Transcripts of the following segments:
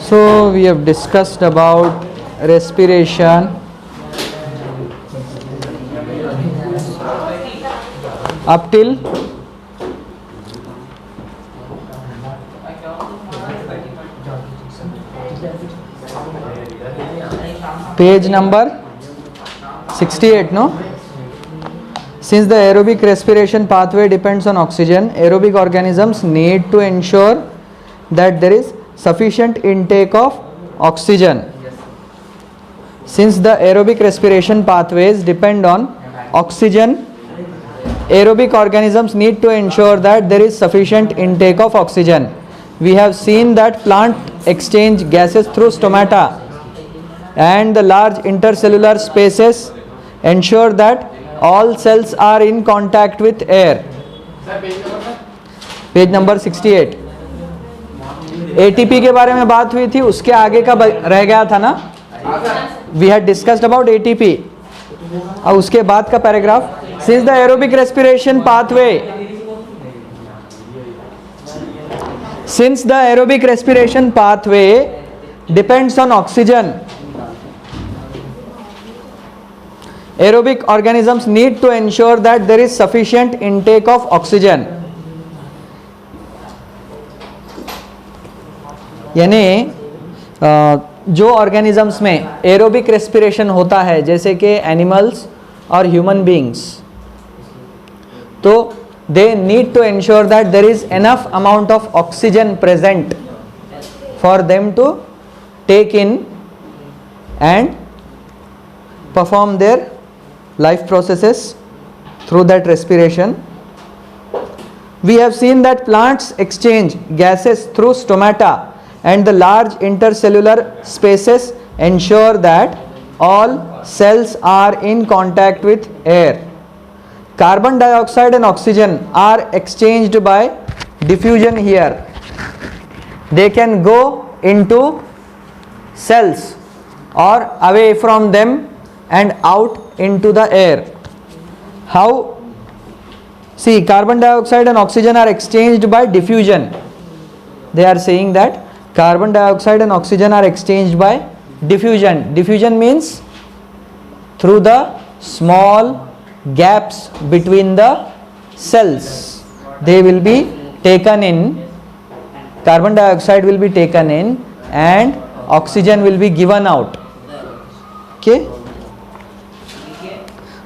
So we have discussed about respiration up till page number 68, no? Since the aerobic respiration pathway depends on oxygen, aerobic organisms need to ensure that there is sufficient intake of oxygen. Since the aerobic respiration pathways depend on oxygen, aerobic organisms need to ensure that there is sufficient intake of oxygen. We have seen that plant exchange gases through stomata, and the large intercellular spaces ensure that all cells are in contact with air. Page number 68. ATP के बारे में बात हुई थी, उसके आगे का रह गया था ना. We had discussed about ATP. अब उसके बाद का paragraph. Since the aerobic respiration pathway depends on oxygen, aerobic organisms need to ensure that there is sufficient intake of oxygen. यानी जो ऑर्गेनिजम्स में एरोबिक रेस्पिरेशन होता है, जैसे कि एनिमल्स और ह्यूमन बीइंग्स, तो they need to ensure that there is enough amount of oxygen present for them to take in and perform their life processes through that respiration. We have seen that plants exchange gases through stomata, and the large intercellular spaces ensure that all cells are in contact with air. Carbon dioxide and oxygen are exchanged by diffusion here. They can go into cells or away from them and out into the air. How? See, carbon dioxide and oxygen are exchanged by diffusion. They are saying that carbon dioxide and oxygen are exchanged by diffusion. Diffusion means through the small gaps between the cells. They will be taken in, carbon dioxide will be taken in and oxygen will be given out. Okay?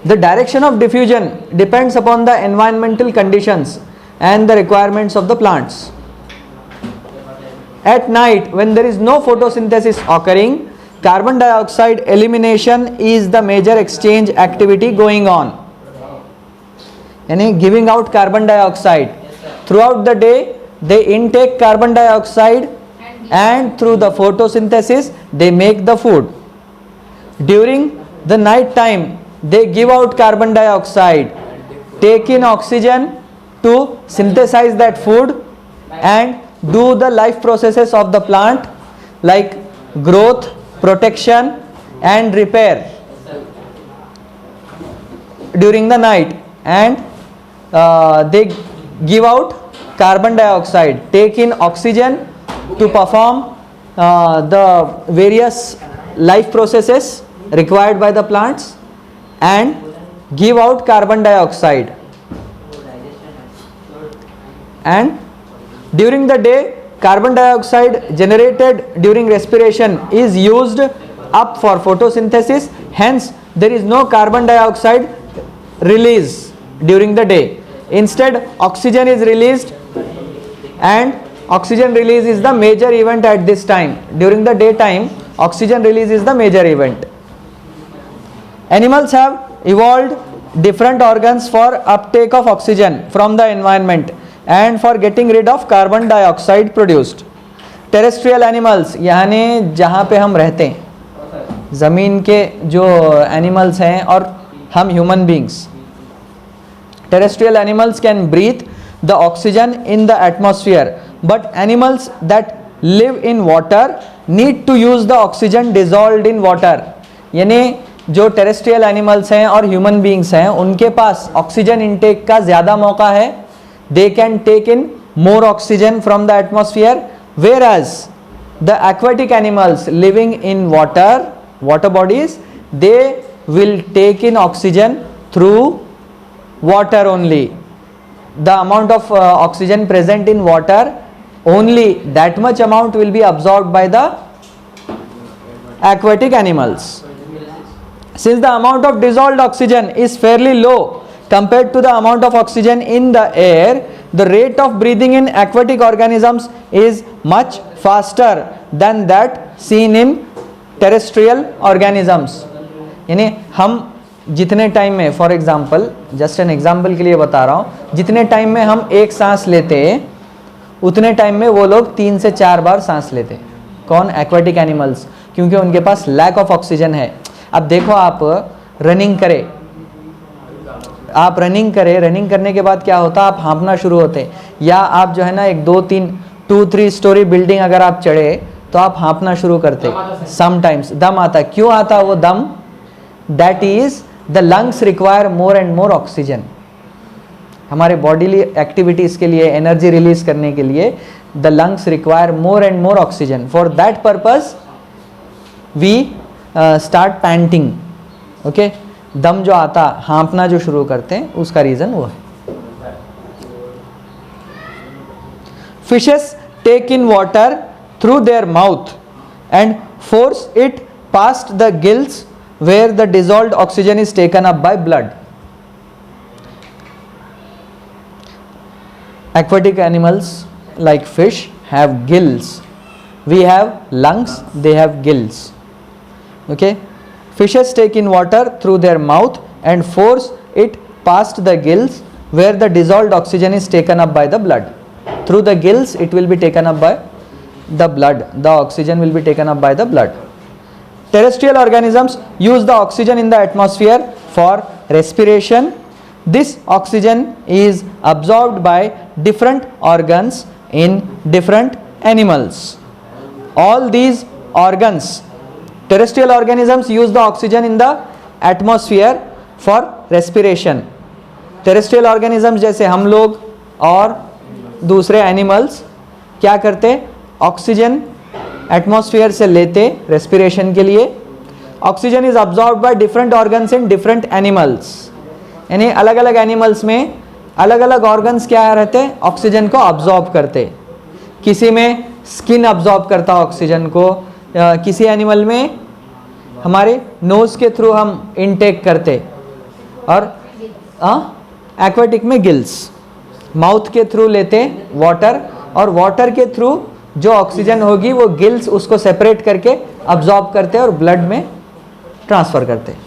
The direction of diffusion depends upon the environmental conditions and the requirements of the plants. At night, when there is no photosynthesis occurring, carbon dioxide elimination is the major exchange activity going on. Yani giving out carbon dioxide. Throughout the day, they intake carbon dioxide, and through the photosynthesis, they make the food. During the night time, they give out carbon dioxide, take in oxygen to synthesize that food and do the life processes of the plant like growth, protection and repair during the night. And they give out carbon dioxide, take in oxygen to perform the various life processes required by the plants and give out carbon dioxide. And during the day, carbon dioxide generated during respiration is used up for photosynthesis. Hence, there is no carbon dioxide release during the day. Instead, oxygen is released, and oxygen release is the major event at this time. During the daytime, oxygen release is the major event. Animals have evolved different organs for uptake of oxygen from the environment and for getting rid of carbon dioxide produced. Terrestrial animals, यानी जहाँ पे हम रहते हैं, ज़मीन के जो animals हैं और हम human beings. Terrestrial animals can breathe the oxygen in the atmosphere, but animals that live in water need to use the oxygen dissolved in water. यानी जो टेरेस्ट्रियल एनिमल्स हैं और ह्यूमन बीइंग्स हैं, उनके पास ऑक्सीजन इनटेक का ज़्यादा मौका है. They can take in more oxygen from the atmosphere, whereas the aquatic animals living in water bodies, they will take in oxygen through water only. The amount of oxygen present in water, only that much amount will be absorbed by the aquatic animals. Since the amount of dissolved oxygen is fairly low compared to the amount of oxygen in the air, the rate of breathing in aquatic organisms is much faster than that seen in terrestrial organisms. यानी हम जितने time में, for example, just an example के लिए बता रहा हूँ, जितने टाइम में हम एक सांस लेते उतने टाइम में वो लोग 3 से 4 बार सांस लेते. कौन? एक्वाटिक एनिमल्स, क्योंकि उनके पास लैक ऑफ ऑक्सीजन है. अब देखो, आप रनिंग करें, रनिंग करने के बाद क्या होता है, आप हाँफना शुरू होते. या आप जो है ना, एक 2-3 स्टोरी बिल्डिंग अगर आप चढ़े तो आप हाँफना शुरू करते. समटाइम्स दम आता. क्यों आता वो दम? That is the lungs require more and more oxygen. हमारे बॉडीली एक्टिविटीज के लिए, एनर्जी रिलीज करने के लिए the lungs require more and more oxygen. For that purpose we start panting. Okay, दम जो आता, हाँफना जो शुरू करते हैं, उसका रीजन वो है. Fishes take in water through their mouth and force it past the gills where the dissolved oxygen is taken up by blood. Aquatic animals like fish have gills. We have lungs, they have gills. Okay, fishes take in water through their mouth and force it past the gills where the dissolved oxygen is taken up by the blood. Through the gills it will be taken up by the blood. The oxygen will be taken up by the blood. Terrestrial organisms use the oxygen in the atmosphere for respiration. This oxygen is absorbed by different organs in different animals. All these organs, terrestrial organisms use the oxygen in the atmosphere for respiration. Terrestrial organisms जैसे हम लोग और दूसरे animals क्या करते? Oxygen atmosphere से लेते respiration के लिए. Oxygen is absorb by different organs in different animals. यानी अलग अलग एनिमल्स में अलग अलग ऑर्गन्स क्या रहते हैं? ऑक्सीजन को अब्जॉर्ब करते. किसी में स्किन अब्जॉर्ब करता ऑक्सीजन को, किसी एनिमल में हमारे नोज के थ्रू हम इनटेक करते, और एक्वाटिक में गिल्स, माउथ के थ्रू लेते वाटर, और वाटर के थ्रू जो ऑक्सीजन होगी वो गिल्स उसको सेपरेट करके अब्जॉर्ब करते हैं और ब्लड में ट्रांसफर करते हैं.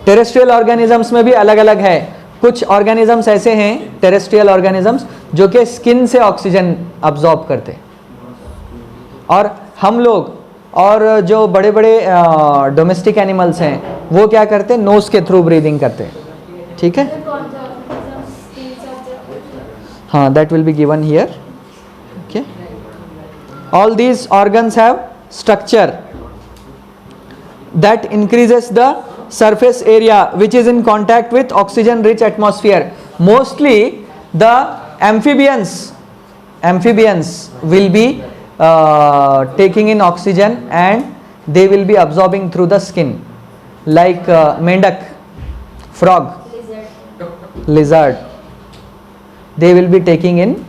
टेरेस्ट्रियल ऑर्गेनिजम्स में भी अलग अलग है. कुछ ऑर्गेनिजम्स ऐसे हैं टेरेस्ट्रियल ऑर्गेनिजम्स जो कि स्किन से ऑक्सीजन अब्जॉर्ब करते हैं, और हम लोग और जो बड़े बड़े डोमेस्टिक एनिमल्स हैं वो क्या करते हैं? नोज के थ्रू ब्रीदिंग करते हैं. ठीक है, हाँ, that will be given here. Okay, all these organs have structure that increases the surface area which is in contact with oxygen rich atmosphere. Mostly the amphibians will be taking in oxygen and they will be absorbing through the skin, like mendak, frog, lizard. They will be taking in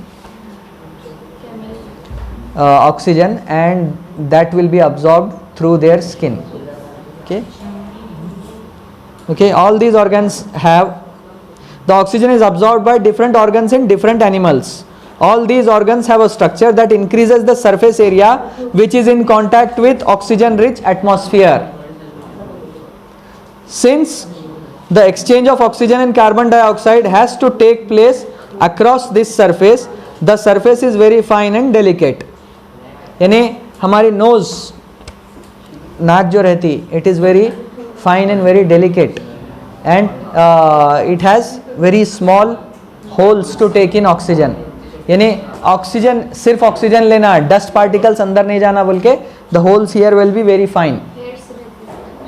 oxygen and that will be absorbed through their skin. Okay, all these organs have, the oxygen is absorbed by different organs in different animals. All these organs have a structure that increases the surface area which is in contact with oxygen rich atmosphere. Since the exchange of oxygen and carbon dioxide has to take place across this surface, the surface is very fine and delicate. यानी हमारी knows, नाक जो रहती, it is very fine and very delicate, and it has very small holes to take in oxygen. यानी oxygen, सिर्फ oxygen लेना, dust particles अंदर नहीं जाना बोल के, the holes here will be very fine.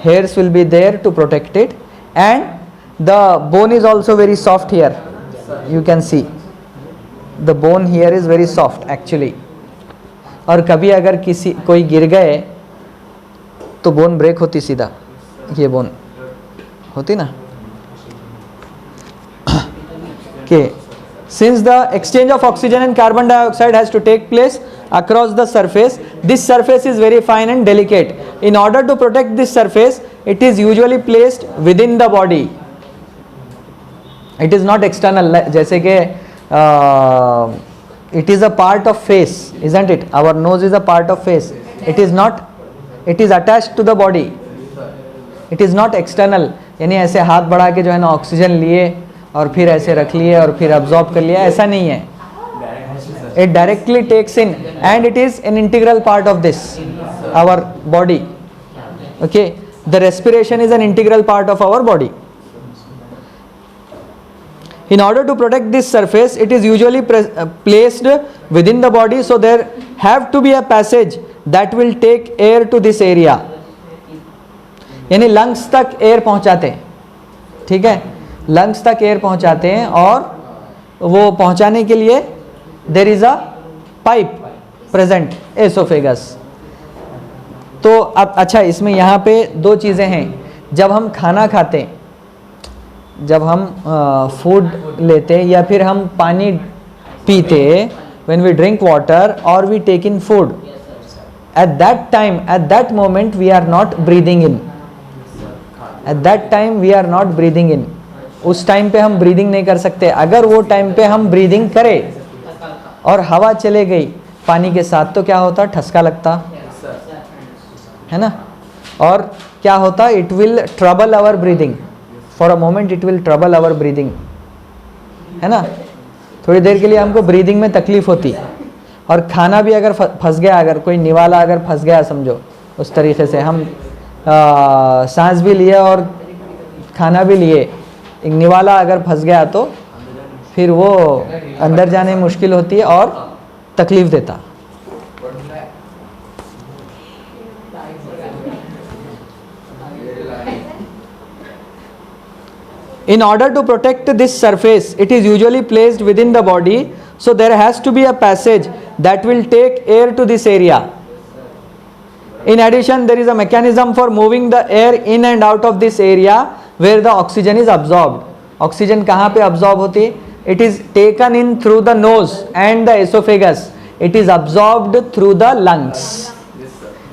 Hairs will be there to protect it, and the bone is also very soft here. You can see the bone here is very soft actually. और कभी अगर कोई गिर गए तो bone break होती सीधा, ये बोन होती ना कि since the exchange of oxygen and carbon dioxide has to take place across the surface, this surface is very fine and delicate. In order to protect this surface, it is usually placed within the body. It is not external, जैसे कि it is a part of face, isn't it? Our nose is a part of face. It is not, it is attached to the body. It is not external. यानी ऐसे हाथ बढ़ा के जो है ना ऑक्सीजन लिए और फिर ऐसे रख लिए और फिर अब्जॉर्ब कर लिया, ऐसा नहीं है. It directly takes in and it is an integral part of this, our body. Okay, the respiration is an integral part of our body. In order to protect this surface, it is usually placed within the body, so there have to be a passage that will take air to this area. यानी lungs तक air पहुंचाते हैं, ठीक है, lungs तक air पहुंचाते हैं और वो पहुंचाने के लिए there is a pipe present oesophagus. तो अब अच्छा, इसमें यहाँ पे दो चीज़ें हैं. जब हम खाना खाते हैं, जब हम फूड लेते हैं या फिर हम पानी पीते, व्हेन वी ड्रिंक वाटर और we take in food, at that time, at that moment we are not breathing in. At that time we are not breathing in. उस टाइम पे हम ब्रीदिंग नहीं कर सकते. अगर वो टाइम पे हम ब्रीदिंग करें और हवा चले गई पानी के साथ तो क्या होता, ठसका लगता है ना. और क्या होता, it will trouble our breathing for a moment, it will trouble our breathing, है ना. थोड़ी देर के लिए हमको ब्रीदिंग में तकलीफ होती. और खाना भी अगर फंस गया, अगर कोई निवाला अगर फंस गया, समझो उस तरीके से हम सांस भी लिए और खाना भी लिए, एक निवाला अगर फंस गया तो फिर वो अंदर जाने में मुश्किल होती है और तकलीफ देता. In order to protect this surface, it is usually placed within the body, so there has to be a passage that will take air to this area. In addition, there is a mechanism for moving the air in and out of this area where the oxygen is absorbed. Oxygen कहाँ पे absorb होती है? It is taken in through the nose and the esophagus. It is absorbed through the lungs.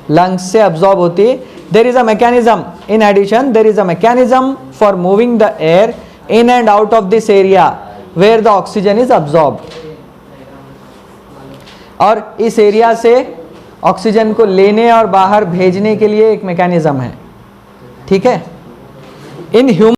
Lungs से absorb होती है. There is a mechanism. In addition, there is a mechanism for moving the air in and out of this area where the oxygen is absorbed. और इस area से oxygen को लेने और बाहर भेजने के लिए एक मैकेनिज्म है, ठीक है. In human